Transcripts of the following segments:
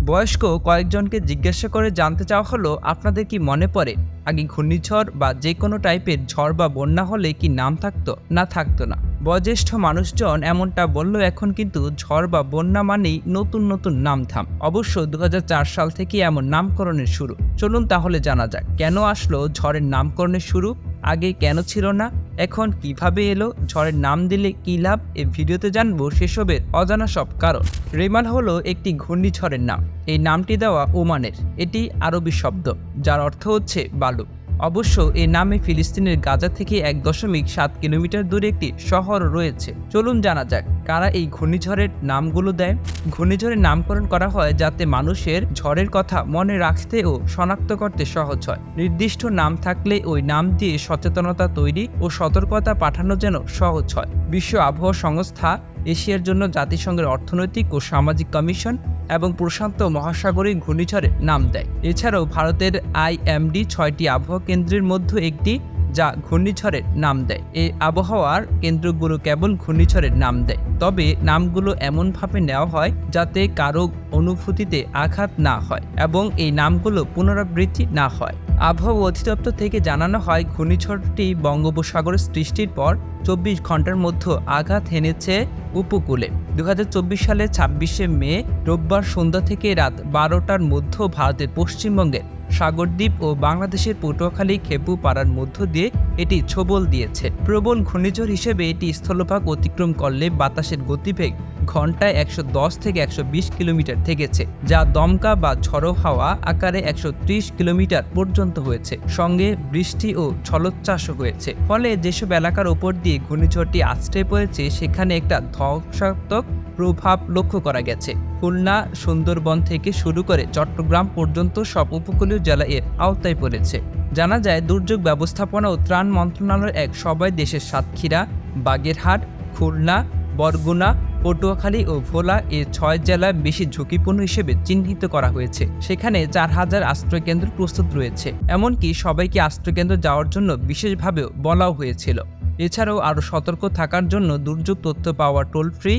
বয়স্ক কয়েকজনকে জিজ্ঞাসা করে জানতে চাওয়া হলো, আপনাদের কি মনে পড়ে আগে ঘূর্ণিঝড় বা যে কোনো টাইপের ঝড় বা বন্যা হলে কি নাম থাকতো না থাকতো না। বয়োজ্যেষ্ঠ মানুষজন এমনটা বলল, এখন কিন্তু ঝড় বা বন্যা মানেই নতুন নতুন নামধাম। অবশ্য ২০০৪ সাল থেকে এমন নামকরণের শুরু। চলুন তাহলে জানা যাক কেন আসলো ঝড়ের নামকরণের শুরু, আগে কেন ছিল না, এখন কিভাবে এলো, ঝড়ের নাম দিলে কি লাভ। এই ভিডিওতে জানবো সেসবের অজানা সব কারণ। রেমাল হলো একটি ঘূর্ণিঝড়ের নাম। এই নামটি দেওয়া ওমানের। এটি আরবি শব্দ যার অর্থ হচ্ছে বালু। অবশ্য এই নামে ফিলিস্তিনের গাজা থেকে ১.৭ কিলোমিটার দূরে একটি শহর রয়েছে। চলুন জানা যাক কারা এই ঘূর্ণিঝড়ের নামগুলো দেয়। ঘূর্ণিঝড়ের নামকরণ করা হয় যাতে মানুষের ঝড়ের কথা মনে রাখতে ও শনাক্ত করতে সহজ হয়। নির্দিষ্ট নাম থাকলে ওই নাম দিয়ে সচেতনতা তৈরি ও সতর্কতা পাঠানো যেন সহজ হয়। বিশ্ব আবহাওয়া সংস্থা, এশিয়ার জন্য জাতিসংঘের অর্থনৈতিক ও সামাজিক কমিশন এবং প্রশান্ত মহাসাগরীয় ঘূর্ণিঝড়ের নাম দেয়। এছাড়াও ভারতের IMD ৬টি আবহাওয়া কেন্দ্রের মধ্যে একটি, যা ঘূর্ণিঝড়ের নাম দেয়। এই আবহাওয়ার কেন্দ্রগুলো কেবল ঘূর্ণিঝড়ের নাম দেয়, তবে নামগুলো এমনভাবে নেওয়া হয় যাতে কারো অনুভূতিতে আঘাত না হয় এবং এই নামগুলো পুনরাবৃত্তি না হয়। আবহাওয়া অধিদপ্তর থেকে জানানো হয়, ঘূর্ণিঝড়টি বঙ্গোপসাগরে সৃষ্টির পর ২৪ ঘন্টার মধ্যে আঘাত হেনেছে উপকূলে। ২০২৪ সালের ২৬শে মে রোববার সন্ধ্যা থেকে রাত ১২টার মধ্যে ভারতের পশ্চিমবঙ্গের সাগরদ্বীপ ও বাংলাদেশের পটুয়াখালী খেপুপাড়ার মধ্য দিয়ে এটি ছোবল দিয়েছে। প্রবল ঘূর্ণিঝড় হিসেবে এটি স্থলভাগ অতিক্রম করলে বাতাসের গতিবেগ ঘন্টায় ১১০ থেকে ১২০ কিলোমিটার থেকেছে, যা দমকা বা ঝড়ো হাওয়া আকারে ১৩০ কিলোমিটার পর্যন্ত হয়েছে। সঙ্গে বৃষ্টি ও জলোচ্ছ্বাসও হয়েছে। ফলে যেসব এলাকার ওপর দিয়ে ঘূর্ণিঝড়টি আছড়ে পড়েছে সেখানে একটা ধ্বংসাত্মক প্রভাব লক্ষ্য করা গেছে। খুলনা, সুন্দরবন থেকে শুরু করে চট্টগ্রাম পর্যন্ত সব উপকূলীয় জেলা এর আওতায় পড়েছে। জানা যায়, দুর্যোগ ব্যবস্থাপনা ও ত্রাণ মন্ত্রণালয়ের এক সভায় দেশের সাতক্ষীরা, বাগেরহাট, খুলনা, বরগুনা, পটুয়াখালী ও ভোলা এই ৬ জেলা বেশি ঝুঁকিপূর্ণ হিসেবে চিহ্নিত করা হয়েছে। সেখানে ৪,০০০ আশ্রয়কেন্দ্র প্রস্তুত রয়েছে। এমনকি সবাইকে আশ্রয়কেন্দ্র যাওয়ার জন্য বিশেষভাবেও বলাও হয়েছিল। এছাড়াও আরও সতর্ক থাকার জন্য দুর্যোগ তথ্য পাওয়া টোল ফ্রি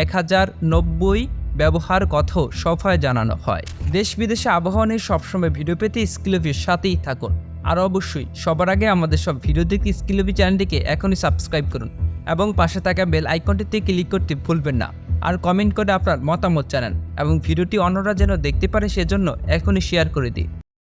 ১০৯০ ব্যবহার কথাও সভায় জানানো হয়। দেশ বিদেশে আবহাওয়া নিয়ে সবসময় ভিডিও পেতে স্কিলভির সাথেই থাকুন। আর অবশ্যই সবার আগে আমাদের সব ভিডিও দেখতে স্কিলভি চ্যানেলটিকে এখনই সাবস্ক্রাইব করুন এবং পাশে থাকা বেল আইকনটিতে ক্লিক করতে ভুলবেন না। আর কমেন্ট করে আপনার মতামত জানান এবং ভিডিওটি অন্যরা যেন দেখতে পারে সেজন্য এখনই শেয়ার করে দিন।